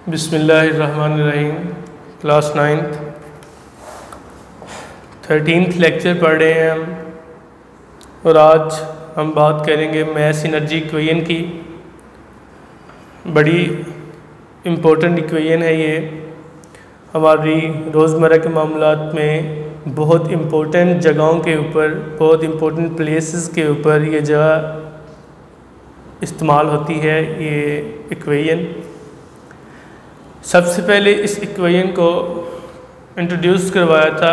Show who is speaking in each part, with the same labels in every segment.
Speaker 1: बिस्मिल्लाहिर्रहमानिर्रहीम। Class 9th 13th lecture पढ़ रहे हैं हम और आज हम बात करेंगे मैस एनर्जी इक्वेशन की। बड़ी इम्पोर्टेंट इक्वेशन है ये, हमारी रोज़मर्रा के मामलात में बहुत इम्पोर्टेंट जगहों के ऊपर, बहुत इम्पोर्टेंट प्लेसेस के ऊपर ये जगह इस्तेमाल होती है ये इक्वेशन। सबसे पहले इस इक्वेशन को इंट्रोड्यूस करवाया था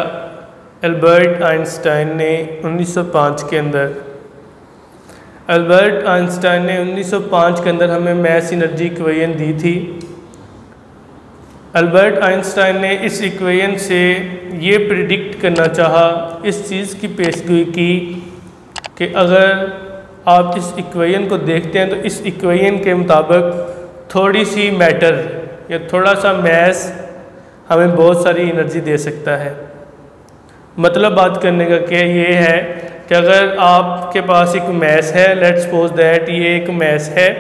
Speaker 1: एल्बर्ट आइंस्टाइन ने 1905 के अंदर। एल्बर्ट आइंस्टाइन ने 1905 के अंदर हमें मैस एनर्जी इक्वेशन दी थी। एल्बर्ट आइंस्टाइन ने इस इक्वेशन से ये प्रिडिक्ट करना चाहा, इस चीज़ की पेशगोई की कि अगर आप इस इक्वेशन को देखते हैं तो इस इक्वेशन के मुताबिक थोड़ी सी मैटर या थोड़ा सा मैस हमें बहुत सारी एनर्जी दे सकता है। मतलब बात करने का क्या ये है कि अगर आपके पास एक मैस है, लेट्स सपोज दैट ये एक मैस है,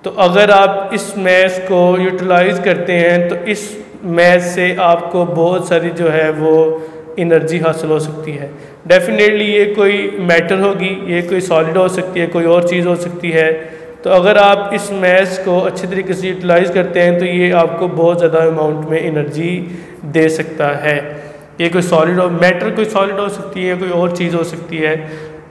Speaker 1: तो अगर आप इस मैस को यूटिलाइज़ करते हैं तो इस मैस से आपको बहुत सारी जो है वो एनर्जी हासिल हो सकती है। डेफिनेटली ये कोई मैटर होगी, ये कोई सॉलिड हो सकती है, कोई और चीज़ हो सकती है। तो अगर आप इस मैस को अच्छे तरीके से यूटिलाइज़ करते हैं तो ये आपको बहुत ज़्यादा अमाउंट में एनर्जी दे सकता है। ये कोई सॉलिड हो, मैटर कोई सॉलिड हो सकती है, कोई और चीज़ हो सकती है।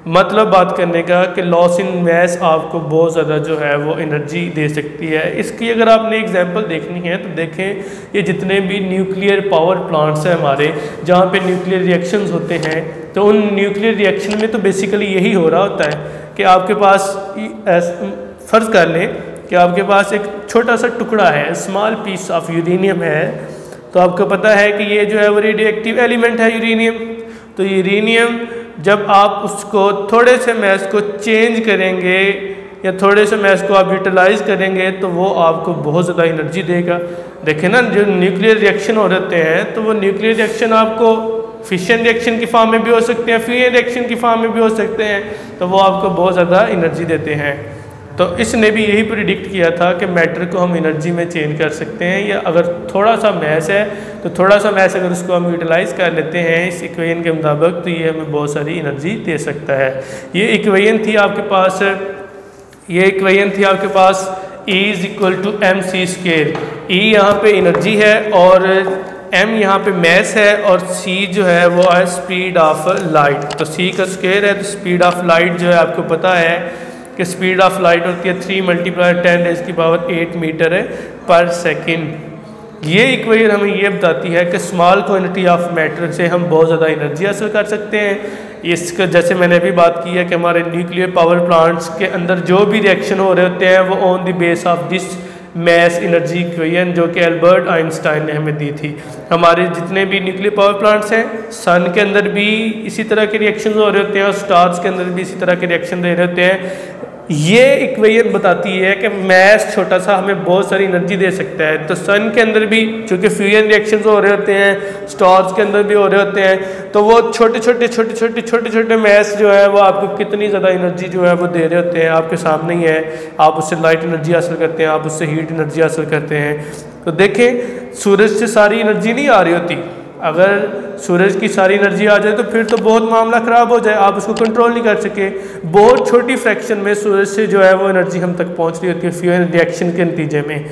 Speaker 1: मतलब बात करने का कि लॉस इन मैस आपको बहुत ज़्यादा जो है वो एनर्जी दे सकती है। इसकी अगर आपने एग्जांपल देखनी है तो देखें, ये जितने भी न्यूक्लियर पावर प्लांट्स हैं हमारे, जहाँ पे न्यूक्लियर रिएक्शंस होते हैं, तो उन न्यूक्लियर रिएक्शन में तो बेसिकली यही हो रहा होता है कि आपके पास फ़र्ज़ कर लें कि आपके पास एक छोटा सा टुकड़ा है, स्मॉल पीस ऑफ यूरेनियम है। तो आपको पता है कि ये जो है वो रेडियो एक्टिव एलिमेंट है यूरेनियम। तो यूरेनियम जब आप उसको थोड़े से मैस को चेंज करेंगे या थोड़े से मैस को आप यूटिलाइज़ करेंगे तो वो आपको बहुत ज़्यादा एनर्जी देगा। देखें ना, जो न्यूक्लियर रिएक्शन हो रहते हैं तो वो न्यूक्लियर रिएक्शन आपको फिशन रिएक्शन की फॉर्म में भी हो सकते हैं, फ्यूजन रिएक्शन की फॉर्म में भी हो सकते हैं, तो वो आपको बहुत ज़्यादा एनर्जी देते हैं। तो इसने भी यही प्रिडिक्ट किया था कि मैटर को हम एनर्जी में चेंज कर सकते हैं, या अगर थोड़ा सा मैस है तो थोड़ा सा मैस अगर उसको हम यूटिलाइज़ कर लेते हैं इस इक्वेशन के मुताबिक तो ये हमें बहुत सारी एनर्जी दे सकता है। ये इक्वेशन थी आपके पास, E is equal to mc²। E यहाँ पे एनर्जी है और m यहाँ पे मैस है और c जो है वो है स्पीड ऑफ लाइट। तो c का स्क्वायर है तो स्पीड ऑफ लाइट जो है आपको पता है कि स्पीड ऑफ लाइट होती है 3 × 10⁸ मीटर है पर सेकंड। ये इक्वेशन हमें ये बताती है कि स्मॉल क्वांटिटी ऑफ मैटर से हम बहुत ज़्यादा एनर्जी हासिल कर सकते हैं। इसका जैसे मैंने अभी बात की है कि हमारे न्यूक्लियर पावर प्लांट्स के अंदर जो भी रिएक्शन हो रहे होते हैं वो on the base of this mass energy equation जो कि एल्बर्ट आइंस्टाइन ने हमें दी थी। हमारे जितने भी न्यूक्लियर पावर प्लांट्स हैं, सन के अंदर भी इसी तरह के रिएक्शन हो रहे होते हैं और स्टार्स के अंदर भी इसी तरह के रिएक्शन दे रहे होते हैं। ये इक्वेशन बताती है कि मैस छोटा सा हमें बहुत सारी एनर्जी दे सकता है। तो सन के अंदर भी चूँकि फ्यूजन रिएक्शन हो रहे होते हैं, स्टार्स के अंदर भी हो रहे होते हैं, तो वो छोटे मैस जो है वो आपको कितनी ज़्यादा एनर्जी जो है वो दे रहे होते हैं। आपके सामने ही है, आप उससे लाइट एनर्जी हासिल करते हैं, आप उससे हीट एनर्जी हासिल करते हैं। तो देखें, सूरज से सारी एनर्जी नहीं आ रही होती। अगर सूरज की सारी एनर्जी आ जाए तो फिर तो बहुत मामला ख़राब हो जाए, आप उसको कंट्रोल नहीं कर सके। बहुत छोटी फ्रैक्शन में सूरज से जो है वो एनर्जी हम तक पहुंच रही होती है फ्यूजन रिएक्शन के नतीजे में।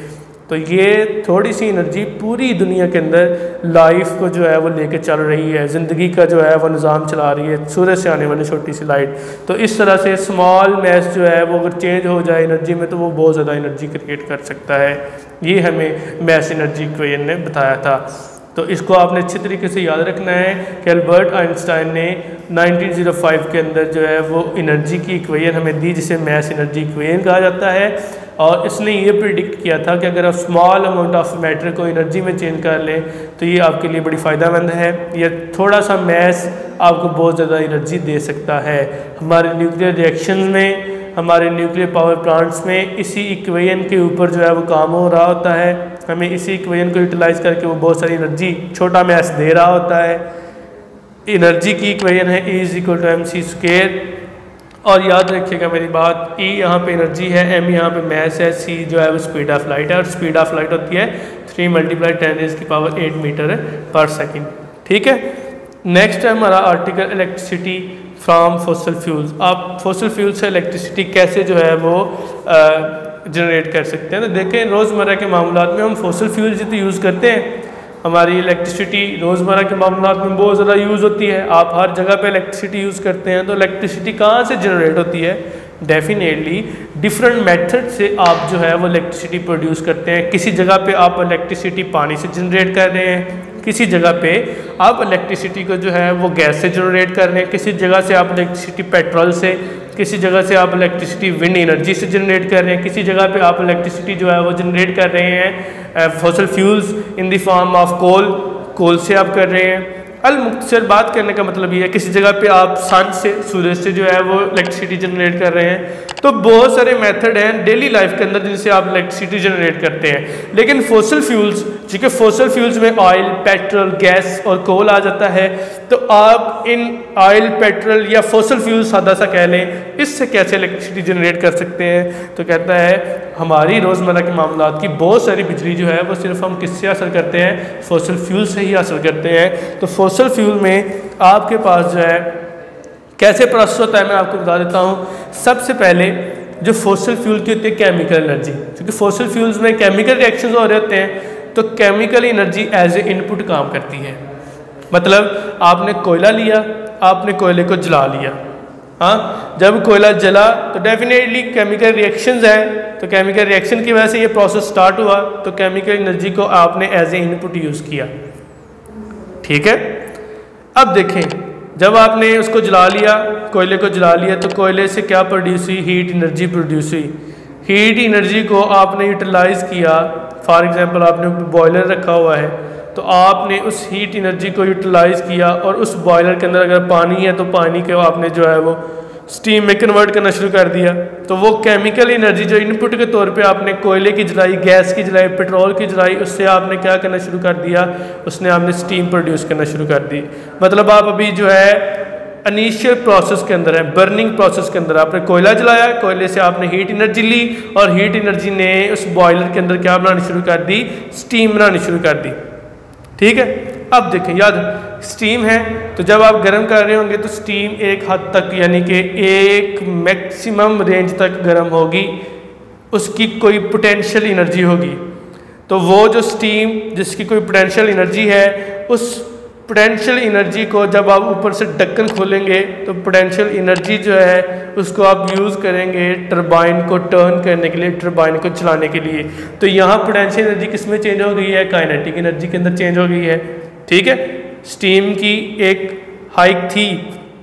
Speaker 1: तो ये थोड़ी सी एनर्जी पूरी दुनिया के अंदर लाइफ को जो है वो लेके चल रही है, ज़िंदगी का जो है वो निज़ाम चला रही है, सूरज से आने वाली छोटी सी लाइट। तो इस तरह से स्मॉल मैस जो है वो अगर चेंज हो जाए एनर्जी में तो वो बहुत ज़्यादा एनर्जी क्रिएट कर सकता है। ये हमें मैस एनर्जी इक्वेशन ने बताया था। तो इसको आपने अच्छे तरीके से याद रखना है कि एल्बर्ट आइंस्टाइन ने 1905 के अंदर जो है वो एनर्जी की इक्वेशन हमें दी, जिसे मैस एनर्जी इक्वेशन कहा जाता है। और इसने ये प्रिडिक्ट किया था कि अगर आप स्मॉल अमाउंट ऑफ मैटर को एनर्जी में चेंज कर लें तो ये आपके लिए बड़ी फ़ायदेमंद है। ये थोड़ा सा मैस आपको बहुत ज़्यादा एनर्जी दे सकता है। हमारे न्यूक्लियर रिएक्शन में, हमारे न्यूक्लियर पावर प्लांट्स में इसी इक्वेशन के ऊपर जो है वो काम हो रहा होता है। हमें इसी इक्वेशन को यूटिलाइज़ करके वो बहुत सारी एनर्जी छोटा मैस दे रहा होता है। एनर्जी की इक्वेशन है E is equal to mc²। और याद रखिएगा मेरी बात, E यहाँ पे एनर्जी है, M यहाँ पे मैस है, C जो है वो स्पीड ऑफ लाइट है, और स्पीड ऑफ लाइट होती है 3 × 10⁸ मीटर पर सेकेंड। ठीक है। नेक्स्ट है हमारा article electricity from fossil fuels. आप फॉसिल फ्यूल से इलेक्ट्रिसिटी कैसे जो है वो जनरेट कर सकते हैं। तो देखें रोज़मर्रा के मामलात में हम फॉसिल फ्यूल जितने यूज़ करते हैं, हमारी इलेक्ट्रिसिटी रोज़मर्रा के मामलात में बहुत ज़्यादा यूज़ होती है। आप हर जगह पे इलेक्ट्रिसिटी यूज़ करते हैं, तो इलेक्ट्रिसिटी कहाँ से जनरेट होती है? डेफिनेटली डिफरेंट मेथड से आप जो है वो इलेक्ट्रिसिटी प्रोड्यूस करते हैं। किसी जगह पे आप इलेक्ट्रिसिटी पानी से जनरेट कर रहे हैं, किसी जगह पे आप इलेक्ट्रिसिटी को जो है वो गैस से जनरेट कर रहे हैं, किसी जगह से आप इलेक्ट्रिसिटी पेट्रोल से, किसी जगह से आप इलेक्ट्रिसिटी विंड एनर्जी से जनरेट कर रहे हैं, किसी जगह पे आप इलेक्ट्रिसिटी जो है वो जनरेट कर रहे हैं fossil fuels in the form of coal से आप कर रहे हैं। मुख्तसर बात करने का मतलब ये है, किसी जगह पे आप सन से, सूरज से जो है वो इलेक्ट्रिसिटी जनरेट कर रहे हैं। तो बहुत सारे मेथड हैं डेली लाइफ के अंदर जिनसे आप इलेक्ट्रिसिटी जनरेट करते हैं। लेकिन फॉसिल फ्यूल्स, ठीक है, फॉसिल फ्यूल्स में ऑयल, पेट्रोल, गैस और कोल आ जाता है। तो आप इन ऑयल, पेट्रोल या फॉसिल फ्यूल सादा सा कह लें, इससे कैसे इलेक्ट्रिसिटी जनरेट कर सकते हैं? तो कहता है हमारी रोज़मर्रा के मामलात की बहुत सारी बिजली जो है वो सिर्फ हम किससे हासिल करते हैं? फॉसिल फ्यूल से ही हासिल करते हैं। तो फॉसिल फ्यूल में आपके पास जो है कैसे प्रोसेस होता है मैं आपको बता देता हूँ। सबसे पहले जो फॉसिल फ्यूल की होती है केमिकल एनर्जी, क्योंकि फॉसिल फ्यूल्स में केमिकल रिएक्शंस हो रहे होते हैं, तो chemical energy as a input काम करती है। मतलब आपने कोयला लिया, आपने कोयले को जला लिया, हाँ, जब कोयला जला तो डेफिनेटली केमिकल रिएक्शंस है, तो केमिकल रिएक्शन की वजह से ये प्रोसेस स्टार्ट हुआ, तो केमिकल एनर्जी को आपने एज ए इनपुट यूज़ किया। ठीक है। अब देखें, जब आपने उसको जला लिया, कोयले को जला लिया, तो कोयले से क्या प्रोड्यूस हुई? हीट एनर्जी प्रोड्यूस हुई। हीट एनर्जी को आपने यूटिलाइज़ किया। फॉर एग्जांपल आपने बॉयलर रखा हुआ है, तो आपने उस हीट एनर्जी को यूटिलाइज़ किया, और उस बॉयलर के अंदर अगर पानी है तो पानी को आपने जो है वो स्टीम में कन्वर्ट करना शुरू कर दिया। तो वो केमिकल एनर्जी जो इनपुट के तौर पे आपने कोयले की जलाई, गैस की जलाई, पेट्रोल की जलाई, उससे आपने क्या करना शुरू कर दिया? उसने आपने स्टीम प्रोड्यूस करना शुरू कर दी। मतलब आप अभी जो है इनिशियल प्रोसेस के अंदर है, बर्निंग प्रोसेस के अंदर आपने कोयला जलाया, कोयले से आपने हीट एनर्जी ली, और हीट एनर्जी ने उस बॉयलर के अंदर क्या बनानी शुरू कर दी? स्टीम बनानी शुरू कर दी। ठीक है। अब देखें, याद स्टीम है, तो जब आप गर्म कर रहे होंगे तो स्टीम एक हद तक, यानी कि एक मैक्सिमम रेंज तक गर्म होगी, उसकी कोई पोटेंशियल एनर्जी होगी। तो वो जो स्टीम जिसकी कोई पोटेंशियल एनर्जी है, उस पोटेंशियल एनर्जी को जब आप ऊपर से ढक्कन खोलेंगे तो पोटेंशियल एनर्जी जो है उसको आप यूज़ करेंगे टरबाइन को टर्न करने के लिए, टरबाइन को चलाने के लिए। तो यहाँ पोटेंशियल एनर्जी किस में चेंज हो गई है? काइनेटिक एनर्जी के अंदर चेंज हो गई है। ठीक है। स्टीम की एक हाइक थी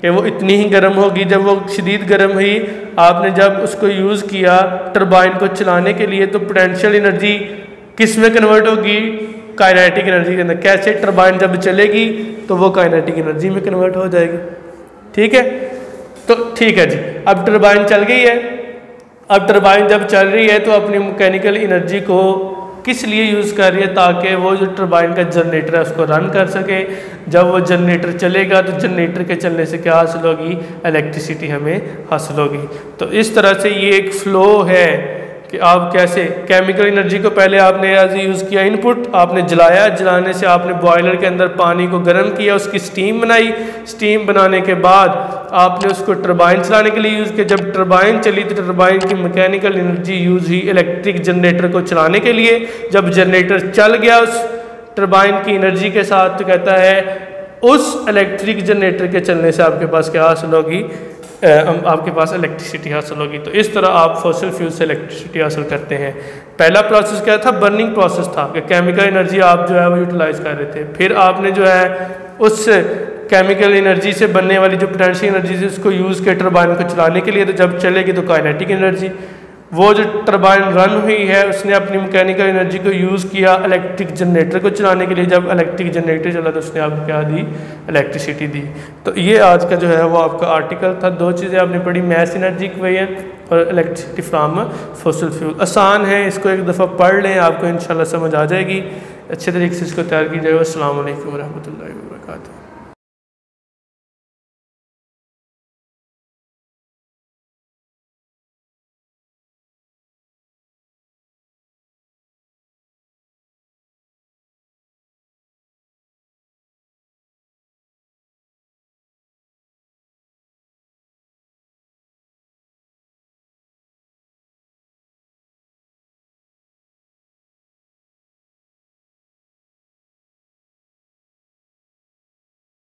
Speaker 1: कि वो इतनी ही गर्म होगी, जब वो शदीद गर्म हुई, आपने जब उसको यूज़ किया टरबाइन को चलाने के लिए, तो पोटेंशियल एनर्जी किस में कन्वर्ट होगी? काइनेटिक एनर्जी के अंदर। कैसे? टरबाइन जब चलेगी तो वो काइनेटिक एनर्जी में कन्वर्ट हो जाएगी। ठीक है। तो ठीक है जी, अब टरबाइन चल गई है। अब टरबाइन जब चल रही है तो अपनी मैकेनिकल एनर्जी को किस लिए यूज़ कर रही है? ताकि वो जो टरबाइन का जनरेटर है उसको रन कर सके। जब वो जनरेटर चलेगा तो जनरेटर के चलने से क्या हासिल होगी? इलेक्ट्रिसिटी हमें हासिल होगी। तो इस तरह से ये एक फ़्लो है कि आप कैसे केमिकल एनर्जी को पहले आपने एज यूज़ किया इनपुट, आपने जलाया, जलाने से आपने बॉयलर के अंदर पानी को गर्म किया, उसकी स्टीम बनाई, स्टीम बनाने के बाद आपने उसको टरबाइन चलाने के लिए यूज़ किया। जब टरबाइन चली तो टरबाइन की मैकेनिकल एनर्जी यूज़ हुई इलेक्ट्रिक जनरेटर को चलाने के लिए। जब जनरेटर चल गया उस टरबाइन की एनर्जी के साथ, तो कहता है उस इलेक्ट्रिक जनरेटर के चलने से आपके पास क्या हासिल होगी? आपके पास इलेक्ट्रिसिटी हासिल होगी। तो इस तरह आप फॉसिल फ्यूल से इलेक्ट्रिसिटी हासिल करते हैं। पहला प्रोसेस क्या था? बर्निंग प्रोसेस था कि केमिकल एनर्जी आप जो है वो यूटिलाइज़ कर रहे थे। फिर आपने जो है उस केमिकल एनर्जी से बनने वाली जो पोटेंशियल एनर्जी थी उसको यूज़ किया टरबाइन को चलाने के लिए। तो जब चलेगी तो काइनेटिक एनर्जी, वो जो टरबाइन रन हुई है उसने अपनी मैकेनिकल एनर्जी को यूज़ किया इलेक्ट्रिक जनरेटर को चलाने के लिए। जब इलेक्ट्रिक जनरेटर चला तो उसने आपको क्या दी? इलेक्ट्रिसिटी दी। तो ये आज का जो है वो आपका आर्टिकल था। दो चीज़ें आपने पढ़ी, मैस एनर्जी इक्वेशन और इलेक्ट्रिसिटी फ्रॉम फॉसिल फ्यूल। आसान है, इसको एक दफ़ा पढ़ लें, आपको इंशाल्लाह समझ आ जाएगी। अच्छे तरीके से इसको तैयार कीजिएगा। अस्सलाम वालेकुम रहमतुल्लाहि व बरकातहू।